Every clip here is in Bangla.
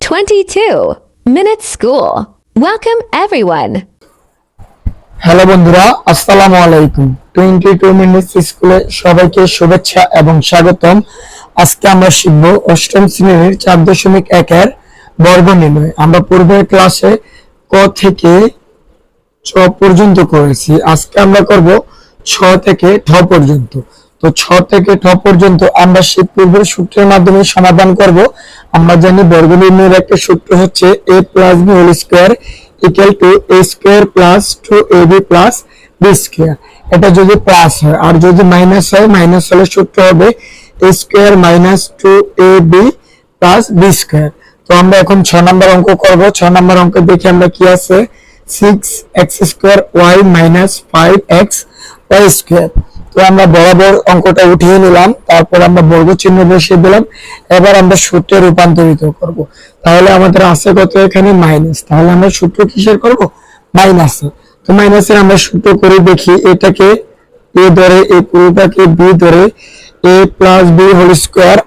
22 Minute School. Welcome everyone. Hello বন্ধুরা, আসসালামু আলাইকুম। 22 মিনিটস স্কুলে সবাইকে শুভেচ্ছা এবং স্বাগতম। আজকে আমরা শিখব অষ্টম শ্রেণীর 4.1 এর বর্গ নির্ণয়। আমরা পূর্বের ক্লাসে ক থেকে চ পর্যন্ত করেছি। আজকে আমরা করব ছ থেকে ঠ পর্যন্ত। তো ছ থেকে ঠ পর্যন্ত আমরা সেই পূর্বের সূত্রের মাধ্যমে সমাধান করব। আমরা জানি বর্গ নির্ণয়ের একটা সূত্র হচ্ছে a + b whole square equal to a square plus 2ab plus b square. এটা যদি প্লাস হয় আর যদি মাইনাস হয়, মাইনাস হলে সূত্র হবে a square minus 2ab plus b square. তো আমরা এখন 6 নম্বর অঙ্ক করব। 6 নম্বর অঙ্ক দেখি আমরা কি আছে। 6x square y minus 5x y square. তো আমরা বরাবর অঙ্কটা উঠিয়ে নিলাম, তারপর আমরা বর্গ চিহ্ন বসিয়ে দিলাম। এবার আমরা সূত্রে রূপান্তরিত করব। তাহলে আমাদের আছে কত এখানে মাইনাস, তাহলে আমরা সূত্র কিসের করব? মাইনাসে। তো মাইনাসের আমরা সূত্র করে দেখি। এটাকে a ধরে, এই পুরোটাকে b ধরে a + b হোল স্কয়ার।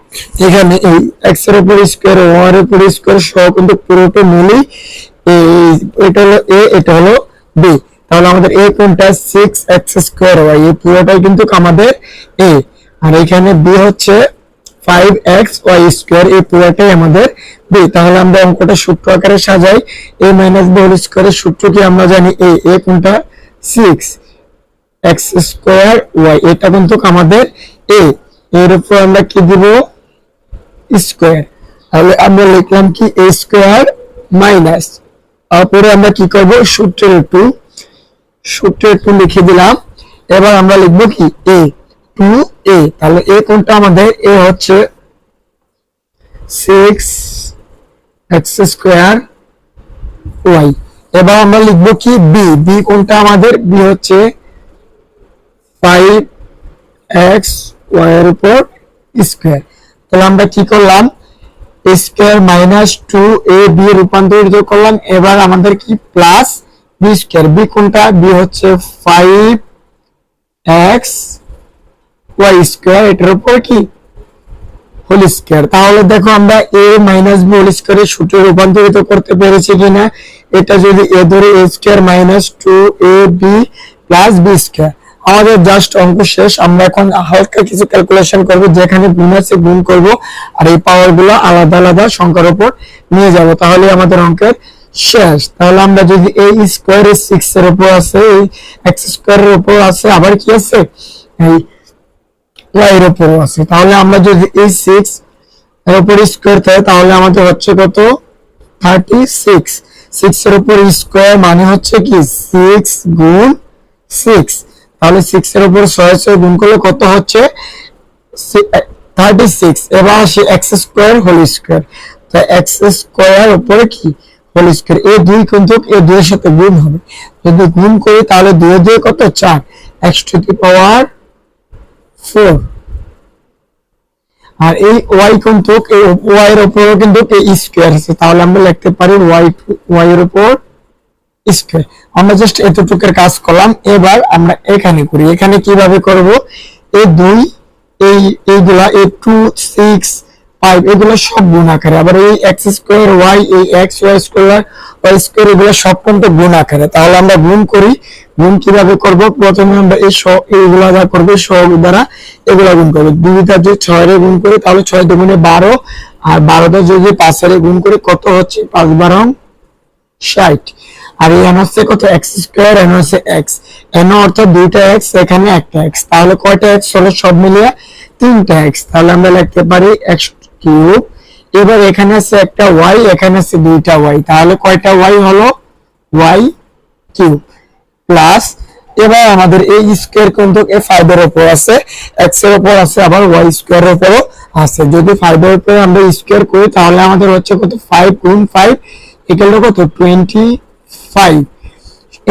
এখানে এই x এর উপর স্কয়ার y এর উপর স্কয়ার সহ কিন্তু পুরোটা মিলি এটা হলো a, এটা হলো b। তাহলে আমাদের a কোনটা? 6x স্কয়ার y, এই পুরোটাই কিন্তু আমাদের a, আর এখানে b হচ্ছে 5x y স্কয়ার, এই পুরোটাই আমাদের b। তাহলে আমরা অঙ্কটা সূত্র আকারে সাজাই। a - b হোল স্কয়ারের সূত্র কি আমরা জানি? a কোনটা? 6x স্কয়ার y, এটা কিন্তু আমাদের a, এর উপর আমরা কি দিব? স্কয়ার। তাহলে আমরা লিখলাম কি a স্কয়ার মাইনাস, তারপরে আমরা কি করব? সূত্রের একটু লিখে দিলাম। এবার আমরা লিখব কি? a 2a। তাহলে a কোনটা আমাদের? a হচ্ছে 6x স্কয়ার y। এবার আমরা লিখব কি? b কোনটা আমাদের? b হচ্ছে 5x y এর উপর স্কয়ার। তাহলে আমরা কি করলাম? a স্কয়ার মাইনাস 2ab রূপান্তরিত করলাম। এবার আমাদের কি? Plus b square. b কোনটা? b হচ্ছে 5x y স্কয়ার, এটার উপর কি? Whole square. তাহলে দেখো আমরা a - b হোল স্কয়ারের সূত্রে রূপান্তরিত করতে পেরেছি কিনা। এটা যদি a ধরে a square minus 2ab plus b square. আমাদের জাস্ট অঙ্ক শেষ। আমরা এখন হালকা কিছু ক্যালকুলেশন করব, যেখানে গুণ আছে গুণ করব, আর এই পাওয়ার গুলো আলাদা আলাদা সংখ্যার উপর নিয়ে যাব, তাহলে আমাদের অঙ্কের শেষ। তাহলে আমরা যদি এই স্কয়ার 6 এর উপর আছে, এই x স্কয়ারের উপর আছে, আবার কি আছে? এই y এর উপর আছে। তাহলে আমরা যদি এই 6 এর উপর স্কয়ার থাকে, তাহলে আমাদের হচ্ছে কত? 36। 6 এর উপর স্কয়ার মানে হচ্ছে কি? 6 গুণ 6। তাহলে 6 এর উপর 6 গুণ করলে কত হচ্ছে? 36। এবার আসি x স্কয়ার হোল স্কয়ার। তো x স্কয়ার উপরে কি? Whole square. এই দুই কিন্তু এই দুইয়ের সাথে গুণ হবে। যদি গুণ করি তাহলে 2 2 কত? 4, x টু দি পাওয়ার 4। আর এই y কিন্তু এই y এর উপরও কিন্তু এই স্কয়ার আছে, তাহলে আমরা লিখতে পারি y এর উপর স্কয়ার। আমরা জাস্ট এতটুকুর কাজ করলাম। এবার আমরা এখানে করি। এখানে কিভাবে করব? এই 2 এইগুলা এই 2 6 5 এগুলো সব গুণ আকারে, আবার এই x স্কয়ার y, এই x y square y square এগুলো সব কিন্তু গুণ আকারে। তাহলে আমরা গুণ করি। গুণ কিভাবে করব? প্রথমে আমরা এইগুলা যা করব সব দ্বারা এগুলা গুণ করব। 2 টা যদি 6 এর গুণ করি তাহলে 6 দুগুণে 12, আর 12 টা যদি 5 এর গুণ করি কত হচ্ছে? 5 12 60। আর এই n হচ্ছে কত? x স্কয়ার, n হচ্ছে x, n অর্থাৎ দুইটা x, এখানে একটা x। তাহলে কয়টা x হলো? সব মিলিয়ে 3টা x। তাহলে আমরা লিখতে পারি x কিউব। এবার এখানে আছে একটা y, এখানে আছে দুইটা y, তাহলে কয়টা y হলো? y cube plus. এবার আমাদের এই স্কয়ার কিন্তু এই 5 এর উপর আছে, x এর উপর আছে, আবার y স্কয়ার এর উপরও আছে। যদি 5 এর উপর আমরা স্কয়ার করি তাহলে আমাদের হচ্ছে কত? 5 গুণ 5 ইকুয়াল কত? 25।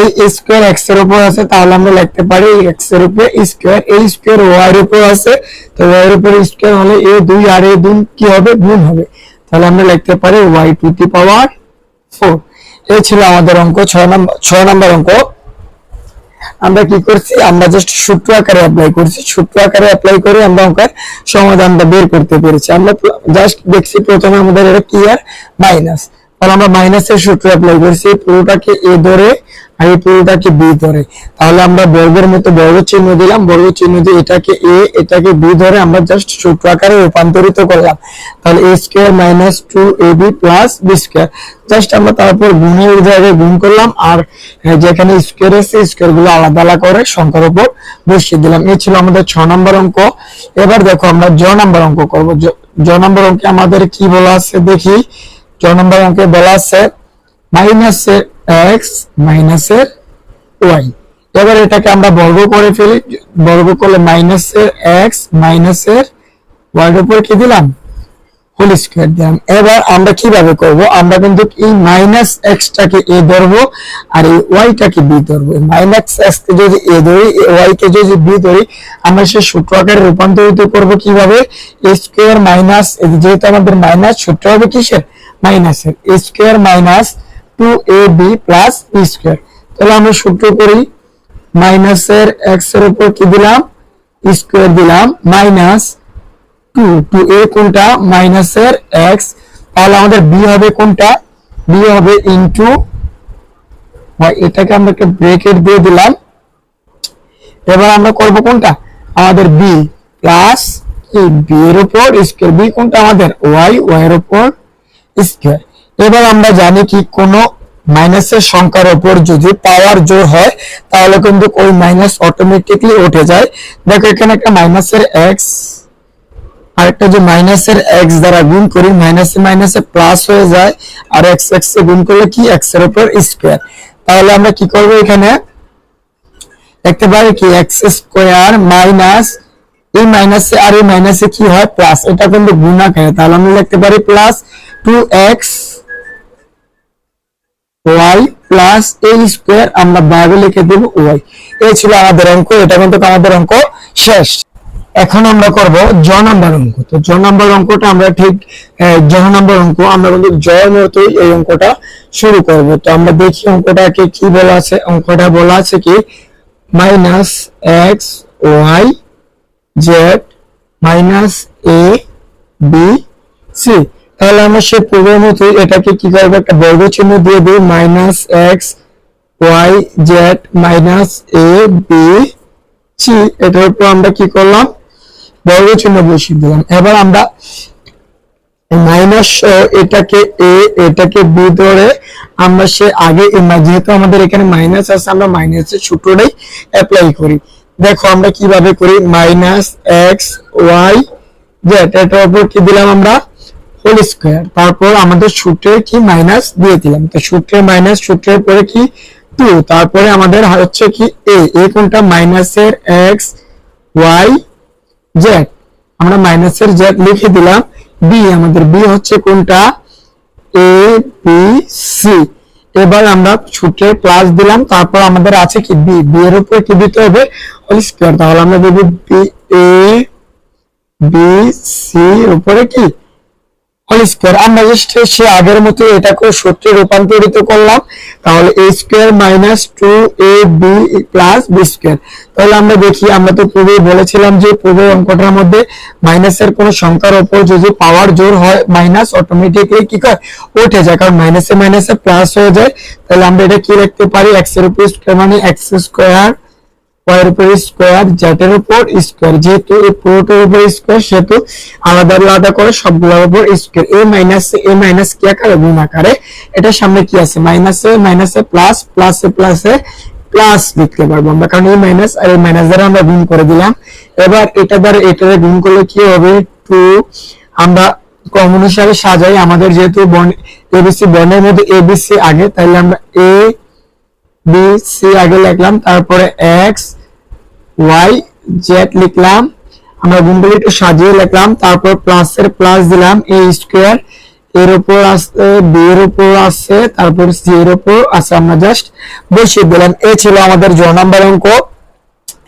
এই স্কয়ার x এর উপর আছে, তাহলে আমরা লিখতে পারি x এর উপর স্কয়ার। এই স্কয়ার y এর উপর আছে, তো y এর উপর স্কয়ার হলে a 2 আর a 2 কি হবে? গুণ হবে। তাহলে আমরা লিখতে পারি y টু দি পাওয়ার 4। এই ছিল আমাদের অঙ্ক 6 নম্বর অঙ্ক। আমরা কি করছি, আমরা জাস্ট সূত্র আকারে অ্যাপ্লাই করছি, সূত্র আকারে অ্যাপ্লাই করে আমরা অঙ্কের সমাধানটা বের করতে পেরেছি। আমরা জাস্ট দেখছি প্রথমে আমাদের এটা কি আর মাইনাস, তাহলে আমরা মাইনাসের সূত্র অ্যাপ্লাই করছি, পুরোটাকে এ ধরে আর এই পুরোটাকে বি ধরে। তাহলে আমরা বর্গের মতো বর্গ চিহ্ন দিলাম, বর্গ চিহ্ন দিয়ে এটাকে এ এটাকে বি ধরে আমরা জাস্ট সূত্র আকারে রূপান্তরিত করলাম। তাহলে a square minus 2ab plus b square, just আমরা তারপর গুণের জায়গায় গুণ করলাম, আর যেখানে স্কয়ার আছে স্কয়ার গুলো আলাদা আলাদা করে সংখ্যার উপর বসিয়ে দিলাম। এই ছিল আমাদের 6 নম্বর অঙ্ক। এবার দেখো আমরা জ নম্বর অঙ্ক করব। জ নম্বর অঙ্কে আমাদের কি বলা আছে দেখি। জ নম্বর অঙ্কে বলা আছে মাইনাসের x মাইনাসের y। এবার এটাকে আমরা বর্গ করে ফেলি, বর্গ করলে মাইনাসের x মাইনাসের y এর উপর কি দিলাম, হোল স্কয়ার দিলাম। এবার আমরা কিভাবে করব, আমরা কিন্তু এই মাইনাস x টাকে a ধরবো আর এই y টাকে b ধরবো। মাইনাস x কে যদি a ধরি, y কে যদি b ধরি, আমরা সেই সূত্র আকারে রূপান্তরিত করব কিভাবে, a স্কয়ার মাইনাস, যেহেতু আমাদের মাইনাস, সূত্র হবে কিসের, মাইনাসের, a square minus 2ab plus b square. তাহলে আমরা সূত্র করি, মাইনাসের x এর উপর কি দিলাম, স্কয়ার দিলাম, মাইনাস 2a কোনটা, মাইনাসের x, তাহলে আমাদের b হবে কোনটা, b হবে ইনটু y, এটাকে আমরা একটা ব্র্যাকেট দিয়ে দিলাম। এবার আমরা করব কোনটা, আমাদের b প্লাস এই b এর উপর স্কয়ার, b কোনটা আমাদের y, y এর উপর স্কয়ার। এবার আমরা জানি কি কোন মাইনাসের সংখ্যার উপর যদি পাওয়ার জোর হয় তাহলে কিন্তু ওই মাইনাস অটোমেটিক্যালি উঠে যায়। দেখো এখানে একটা মাইনাসের x আর একটা যে মাইনাসের x দ্বারা গুণ করি, মাইনাসে মাইনাসে প্লাস হয়ে যায়, আর x x এ গুণ করলে কি x এর উপর স্কয়ার। তাহলে আমরা কি করব, এখানে লিখতে পারি কি x স্কয়ার মাইনাস এই মাইনাসে আর এই মাইনাসে কি হয় প্লাস, এটা কিন্তু গুণ আকারে, তাহলে আমরা লিখতে পারি plus 2x y plus a square, আমরা ভাগে লিখে দেব y। এই ছিল আমাদের অঙ্ক, এটা কিন্তু আমাদের অঙ্ক শেষ। এখন আমরা করব জ নাম্বার অঙ্ক। তো জ নাম্বার অঙ্কটা আমরা ঠিক জ নাম্বার অঙ্ক আমরা কিন্তু জয়ের মতোই এই অঙ্কটা শুরু করব। তো আমরা দেখি অঙ্কটাকে কি বলা আছে। অঙ্কটা বলা আছে কি minus X Y Z minus A B C. তাহলে আমরা সে পূর্বের মতোই এটাকে কি করবো, একটা বর্গ চিহ্ন দিয়ে দিই, minus X Y Z minus A B C, এটার উপর আমরা কি করলাম, বর্গ চিহ্ন বসিয়ে দিলাম। এবার আমরা মাইনাস এটাকে এ এটাকে বি ধরে আমরা সে আগে যেহেতু আমাদের এখানে মাইনাস আছে আমরা মাইনাসের সূত্রটাই অ্যাপ্লাই করি। দেখো আমরা কিভাবে করি, মাইনাস এক্স ওয়াই জেড এটার উপর কি দিলাম আমরা হোল স্কয়ার, তারপর আমাদের সূত্রের কি মাইনাস দিয়ে দিলাম। তো সূত্রের মাইনাস, সূত্রের পরে কি 2, তারপরে আমাদের হচ্ছে কি এ কোনটা মাইনাসের এক্স ওয়াই জেড, আমরা মাইনাসের জেড লিখে দিলাম। বি আমাদের বি হচ্ছে কোনটা এ বি সি। এবার আমরা সূত্রে প্লাস দিলাম, তারপর আমাদের আছে কি বি, বি এর উপর কি দিতে হবে হোল স্কয়ার, তাহলে আমরা দেব বি এ বি সি এর উপরে কি হোল স্কয়ার। আমরা জাস্ট সে আগের মতো এটাকে সূত্রে রূপান্তরিত করলাম, তাহলে a square minus 2ab plus b square. তাহলে আমরা দেখি, আমরা তো পূর্বে বলেছিলাম যে পূর্বের অঙ্কটার মধ্যে মাইনাসের কোন সংখ্যার উপর যদি পাওয়ার জোর হয় মাইনাস অটোমেটিক্যালি কি করে উঠে যায়, কারণ মাইনাসে মাইনাসে প্লাস হয়ে যায়। তাহলে আমরা এটা কি লিখতে পারি, x এর উপর স্কয়ার মানে x স্কয়ার y এর উপর স্কয়ার z এর উপর স্কয়ার, যেহেতু এই পুরোটার উপর স্কয়ার সেহেতু আলাদা আলাদা করে সবগুলোর উপর স্কয়ার। এ মাইনাস কি আকারে গুণ আকারে, এটা সামনে কি আছে মাইনাসে মাইনাসে প্লাস, প্লাসে প্লাসে প্লাস লিখতে পারবো আমরা, কারণ এই মাইনাস আর এই মাইনাস দ্বারা আমরা গুণ করে দিলাম। এবার এটা দ্বারা এটারে গুণ করলে কি হবে 2, আমরা কমন হিসাবে সাজাই, আমাদের যেহেতু এবিসি বর্ণের মধ্যে এবিসি আগে, তাহলে আমরা এ বি সি আগে লিখলাম, তারপরে এক্স ওয়াই জেড লিখলাম, আমরা গুণগুলো একটু সাজিয়ে লিখলাম, তারপর প্লাসের প্লাস দিলাম, এ স্কয়ার এর উপর আছে বি এর উপর আছে, তারপর সি এর উপর আছে, আমরা জাস্ট বসিয়ে দিলাম। এই ছিল আমাদের জ নাম্বার অঙ্ক।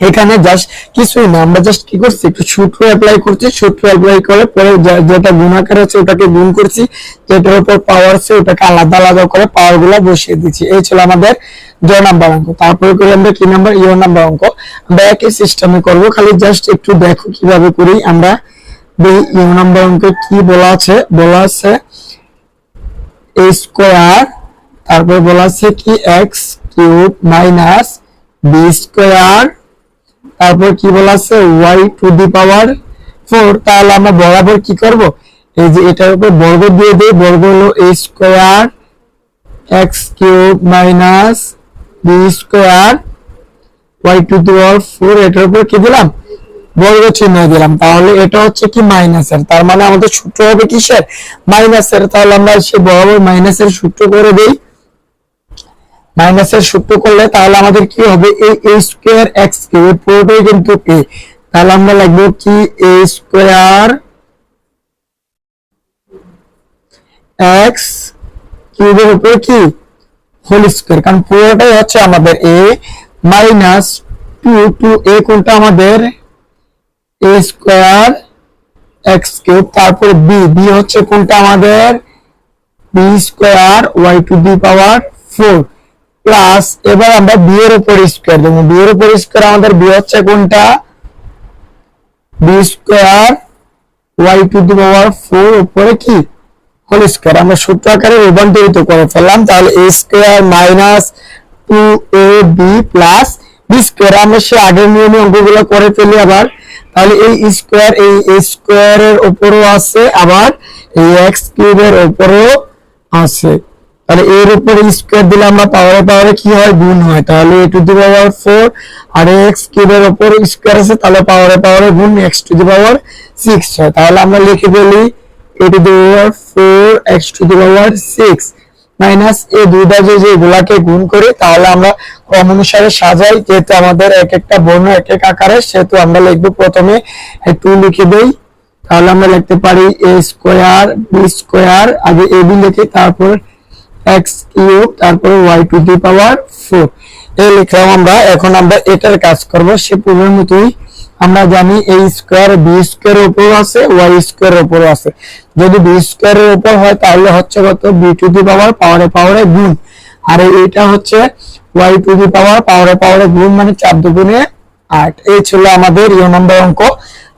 এখানে জাস্ট কিছুই না, আমরা জাস্ট কি করছি, একটু সূত্র অ্যাপ্লাই করছি, সূত্র অ্যাপ্লাই করে পরে যেটা গুণ আকার আছে ওটাকে গুণ করছি, যেটার উপর পাওয়ার আছে ওটাকে আলাদা আলাদা করে পাওয়ার গুলা বসিয়ে দিচ্ছি। এই ছিল আমাদের জ নাম্বার অঙ্ক। তারপরে করি আমরা কি নাম্বার, ইউ নাম্বার অঙ্ক। আমরা একই সিস্টেমে করব, খালি জাস্ট একটু দেখো কিভাবে করি আমরা। ইউ নাম্বার অঙ্কে কি বলা আছে, বলা আছে এ স্কোয়ার, তারপর বলা আছে কি x cube minus b square, তারপর কি বলা আছে y টু দি পাওয়ার 4। তাহলে আমরা বরাবর কি করব, এই যে এটার উপর বর্গ দিয়ে দেই, বর্গ হলো a square x cube minus b square y to the power 4, এটার উপর কি দিলাম, বর্গ চিহ্ন দিলাম। তাহলে এটা হচ্ছে কি মাইনাসের, তার মানে আমাদের সূত্র হবে কিসের, মাইনাসের। তাহলে আমরা সে বরাবর মাইনাসের সূত্র করে দেই। মাইনাসের সূত্র করলে তাহলে আমাদের কি হবে, এই a স্কয়ার x কিউব পুরোটাই কিন্তু a, তাহলে আমরা লিখব কি a স্কয়ার x কিউবের উপর কি হোল স্কয়ার, কারণ পুরোটাই হচ্ছে আমাদের a মাইনাস 2 a কোনটা আমাদের a স্কয়ার x কিউব, তারপর b হচ্ছে কোনটা আমাদের b square y to the power 4 plus, এবার আমরা বি এর উপর স্কয়ার দেব, বি এর উপর স্কয়ার আমাদের বি হচ্ছে কোনটা B square Y to the power 4 উপরে কি হোল স্কয়ার। আমরা সূত্র আকারে রূপান্তরিত করে ফেললাম। তাহলে a square minus 2ab plus b square, আমরা সে আগের নিয়মে অঙ্কগুলো করে ফেলি আবার। তাহলে এই স্কয়ার, এই a স্কয়ারের উপরও আছে, আবার এই x কিউবের উপরও আছে। তাহলে এর উপর স্কয়ার দিলে আমরা পাওয়ারে পাওয়ারে কি হয়, গুণ হয়। তাহলে a টু দি পাওয়ার 4 আর x কিউবের উপর স্কয়ার আছে, তাহলে পাওয়ারে পাওয়ারে গুণ x টু দি পাওয়ার 6 হয়। তাহলে আমরা লিখে ফেলি a to the power 4 x two the power 6 minus এই দুইটা যে এগুলাকে গুণ করি, তাহলে আমরা ক্রম অনুসারে সাজাই, যেহেতু আমাদের এক একটা বর্ণ এক এক আকারে, সেহেতু আমরা লিখব প্রথমে 2 লিখে দেই। তাহলে আমরা লিখতে পারি a স্কয়ার b স্কয়ার, আগে ab লিখি, তারপর x কিউব, তারপর y টু দি পাওয়ার 4 এই লিখলাম আমরা। এখন আমরা এটার কাজ করব সে পূর্বের মতোই। আমরা জানি a স্কয়ার b স্কয়ারের উপর আছে, y স্কয়ারের উপর আছে। যদি b স্কয়ারের উপর হয় তাহলে হচ্ছে কত, b টু দি পাওয়ার পাওয়ারে পাওয়ারে গুণ, আর এটা হচ্ছে y টু দি পাওয়ার পাওয়ারে পাওয়ারে গুণ, মানে 4 দুগুণে 8। এই ছিল আমাদের ইউ নাম্বার অঙ্ক।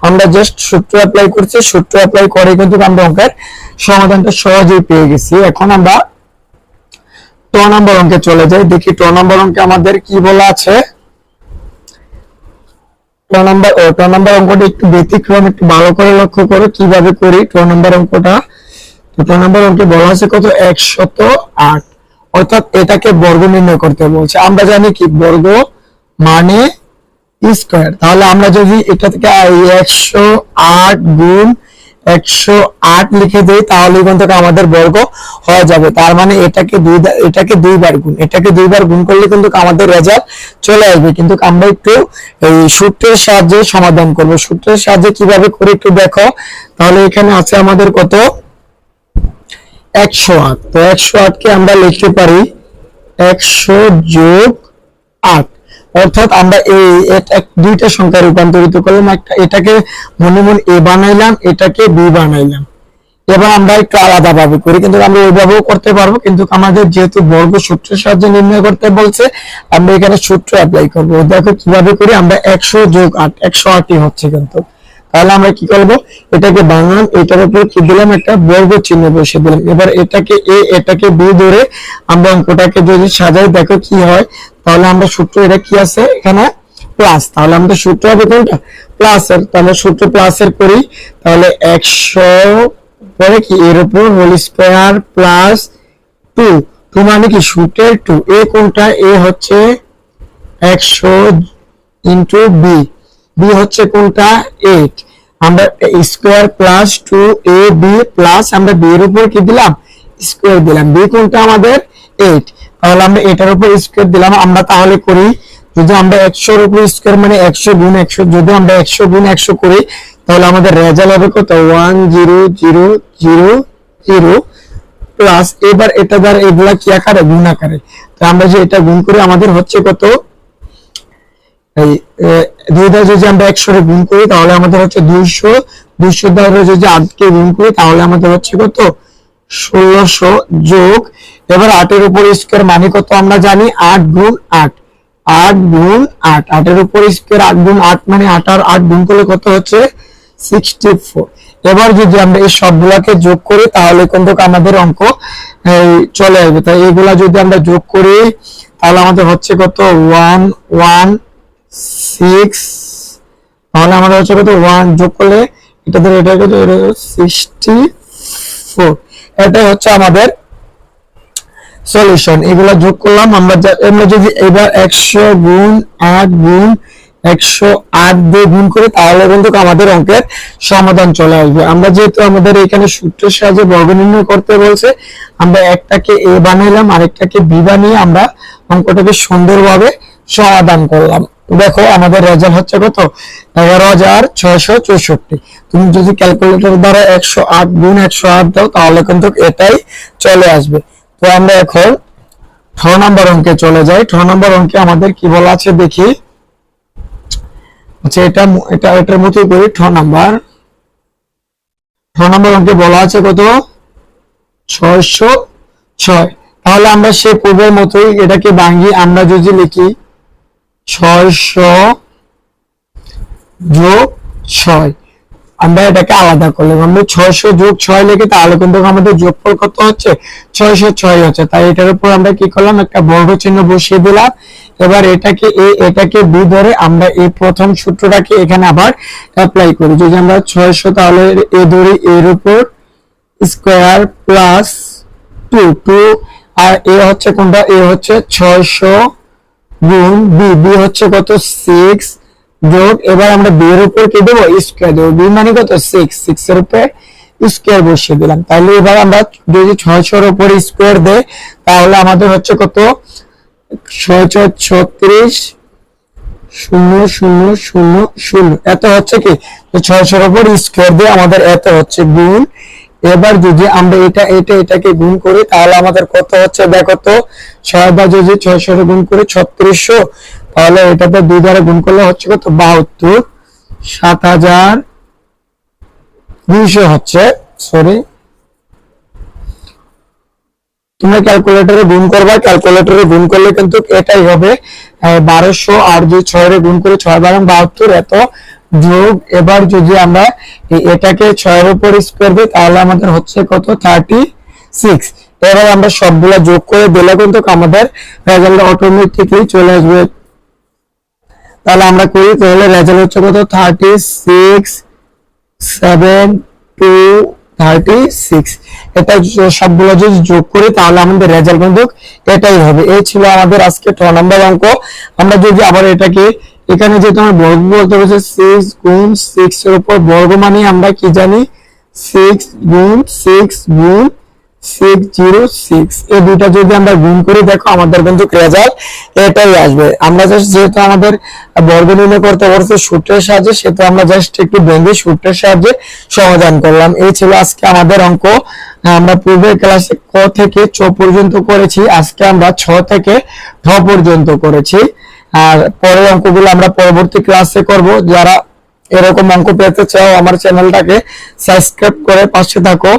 আমরা জাস্ট সূত্র অ্যাপ্লাই করছি, সূত্র অ্যাপ্লাই করে কিন্তু আমরা অঙ্কের সমাধানটা সহজেই পেয়ে গেছি। এখন আমরা ট নাম্বার অঙ্কে চলে যাই, দেখি ট নাম্বার অঙ্কে আমাদের কি বলা আছে। ট নাম্বার অঙ্কটা একটু ব্যতিক্রম, একটু ভালো করে লক্ষ্য করো কিভাবে করি ট নাম্বার অঙ্কটা। ট নাম্বার অঙ্কে বলা আছে কত, 108, অর্থাৎ এটাকে বর্গ নির্ণয় করতে বলছে। আমরা জানি কি বর্গ মানে স্কয়ার। তাহলে আমরা যদি এটা থেকে 108 গুণ 108 লিখে দেই, তাহলে কিন্তু আমাদের বর্গ হয়ে যাবে। তার মানে এটাকে দুইবার গুণ করলে কিন্তু আমাদের রেজাল্ট চলে আসবে। কিন্তু আমরা একটু এই সূত্রের সাহায্যে সমাধান করব। সূত্রের সাহায্যে কিভাবে করে একটু দেখো। তাহলে এখানে আছে আমাদের কত, 108। তো 108 কে আমরা লিখতে পারি 100 যোগ 8, অর্থাৎ আমরা এই দুইটা সংখ্যা রূপান্তরিত করলাম। এটাকে মনে মনে a বানাইলাম, এটাকে b বানাইলাম। এবার আমরা একটু আলাদা ভাবে করি, কিন্তু আমরা ওইভাবেও করতে পারবো, কিন্তু আমাদের যেহেতু বর্গ সূত্রের সাহায্যে নির্ণয় করতে বলছে, আমরা এখানে সূত্র অ্যাপ্লাই করব। দেখো কিভাবে করি আমরা, 100 যোগ 8, 108ই হচ্ছে কিন্তু। তাহলে আমরা কি করব, এটাকে বানালাম, এটার উপর কি দিলাম, একটা বর্গ চিহ্ন বসিয়ে দিলাম। এবার এটাকে a এটাকে b ধরে আমরা অঙ্কটাকে যদি সাজাই, দেখো কি হয়। তাহলে আমরা সূত্র, এটা কি আছে এখানে প্লাস, তাহলে আমাদের সূত্র হবে কোনটা, প্লাসের। তাহলে সূত্র প্লাসের করি, তাহলে 100 পরে কি এর উপর হোল স্কয়ার প্লাস 2 মানে কি সূত্রের 2, এ কোনটা, এ হচ্ছে 100 ইনটু বি হচ্ছে কোনটা 8, আমরা স্কয়ার প্লাস 2ab প্লাস আমরা b এর উপর কি দিলাম, স্কয়ার দিলাম। b কোনটা আমাদের 8, তাহলে আমরা এটার উপর স্কয়ার দিলাম। আমরা তাহলে করি, যদি আমরা 100 এর উপর স্কয়ার মানে 100 গুণ 100, যদি আমরা 100 গুণ 100 করি, তাহলে আমাদের রেজাল্ট হবে কত, 10000 প্লাস, এবার এটা দ্বারা এগুলা কি আকারে, গুণ আকারে। তো আমরা যে এটা গুণ করি, আমাদের হচ্ছে কত এই দুই দ্বারা যদি আমরা 100 রে গুণ করি তাহলে আমাদের হচ্ছে 200, 200 দ্বারা যদি 8 কে গুণ করি তাহলে আমাদের হচ্ছে কত 1600 যোগ, এবার 8 এর উপর স্কয়ার মানে কত আমরা জানি 8 গুণ 8, 8 গুণ 8, 8 এর উপর স্কয়ার 8 গুণ 8 মানে 8 আর 8 গুণ করলে কত হচ্ছে 64। এবার যদি আমরা এই সবগুলাকে যোগ করি তাহলে কিন্তু আমাদের অঙ্ক চলে আসবে। তাই এগুলা যদি আমরা যোগ করি তাহলে আমাদের হচ্ছে কত 116, তাহলে আমাদের হচ্ছে কত 1 যোগ করলে এটা ধরে এটা কত 64। এটাই হচ্ছে আমাদের সলিউশন। এগুলা যোগ করলাম আমরা যদি এবার 100 গুণ 8 গুণ 108 দিয়ে গুণ করি তাহলে কিন্তু আমাদের অঙ্কের সমাধান চলে আসবে। আমরা যেহেতু আমাদের এখানে সূত্রের সাহায্যে বর্গ নির্ণয় করতে বলছে, আমরা একটাকে এ বানাইলাম আরেকটাকে বি বানিয়ে আমরা অঙ্কটাকে সুন্দরভাবে সমাধান করলাম। দেখো আমাদের রেজাল্ট হচ্ছে কত 11664। তুমি যদি ক্যালকুলেটর দ্বারা 108 গুণ 108 দাও তাহলে কিন্তু এটাই চলে আসবে। তো আমরা এখন 6 নম্বর অঙ্কে চলে যাই। 6 নম্বর অঙ্কে আমাদের কি বলা আছে দেখি। আচ্ছা এটার মতোই করি। 6 নম্বর অঙ্কে বলা আছে কত 606। তাহলে আমরা সেই পূর্বের মতোই এটাকে ভাঙি, আমরা যদি লিখি 600 যোগ 6, আমরা এটাকে আলাদা করলাম। আমরা 600 যোগ 6 লিখি তাহলে কিন্তু আমাদের যোগফল কত হচ্ছে 606 হচ্ছে। তাই এটার উপর আমরা কি করলাম একটা বর্গ চিহ্ন বসিয়ে দিলাম। এবার এটাকে এ এটাকে বি ধরে আমরা এই প্রথম সূত্রটাকে এখানে আবার অ্যাপ্লাই করি। যদি আমরা 600 তাহলে এ ধরি, এর উপর স্কয়ার প্লাস 2 আর এ হচ্ছে কোনটা, এ হচ্ছে 600 গুণ বি হচ্ছে কত 6 যোগ, এবার আমরা বি এর উপর কি দেবো স্কয়ার দেবো, বি মানে কত 6 এর উপর স্কয়ার বসিয়ে দিলাম। তাহলে এবার আমরা যদি 600 এর উপর স্কয়ার দেই তাহলে আমাদের হচ্ছে কত 636 000 এত হচ্ছে কি 600 এর উপর স্কয়ার দিয়ে আমাদের এত হচ্ছে গুণ। এবার যদি আমরা এটাকে গুণ করি তাহলে আমাদের কত হচ্ছে দেখো তো 6 দ্বারা যদি 600 গুণ করি 3600, তাহলে এটাতে 2 দ্বারা গুণ করলে হচ্ছে কত 72, 7200 হচ্ছে। সরি, তোমরা ক্যালকুলেটরে গুণ করবা, ক্যালকুলেটরে গুণ করলে কিন্তু এটাই হবে 1200 আর যদি 6 এর গুণ করি 6 12 72 এত যোগ। এবার যদি আমরা এটাকে 6 এর উপর স্কয়ার দিই তাহলে আমাদের হচ্ছে কত 36। এবার আমরা সবগুলা যোগ করে দিলে কিন্তু আমাদের রেজাল্ট অটোমেটিক্যালি চলে আসবে। তাহলে আমরা করি, তাহলে রেজাল্ট হচ্ছে কত 36 7 2 36। এটা সবগুলো যদি যোগ করি তাহলে আমাদের রেজাল্ট কিন্তু এটাই হবে। এই ছিল আমাদের আজকে 6 নম্বর অঙ্ক। আমরা যদি আবার এটাকে এখানে যেহেতু আমরা বর্গ বলতে বলছে 6 গুণ 6 এর উপর বর্গ মানে আমরা কি জানি 6 গুণ 6 গুণ 606। এই দুইটা যদি আমরা গুণ করি দেখো আমাদের কিন্তু রেজাল্ট এটাই আসবে। আমরা জাস্ট যেহেতু আমাদের বর্গ নির্ণয় করতে বলছে সূত্রের সাহায্যে, সেহেতু আমরা জাস্ট একটু ভেঙে সূত্রের সাহায্যে সমাধান করলাম। এই ছিল আজকে আমাদের অঙ্ক। আমরা পূর্বের ক্লাসে ক থেকে চ পর্যন্ত করেছি, আজকে আমরা ছ থেকে ঢ পর্যন্ত করেছি। আর পরের অঙ্কগুলো আমরা পরবর্তী ক্লাসে করব। যারা এরকম অঙ্ক পেতে চাও আমার চ্যানেলটাকে সাবস্ক্রাইব করে পাশে থাকো।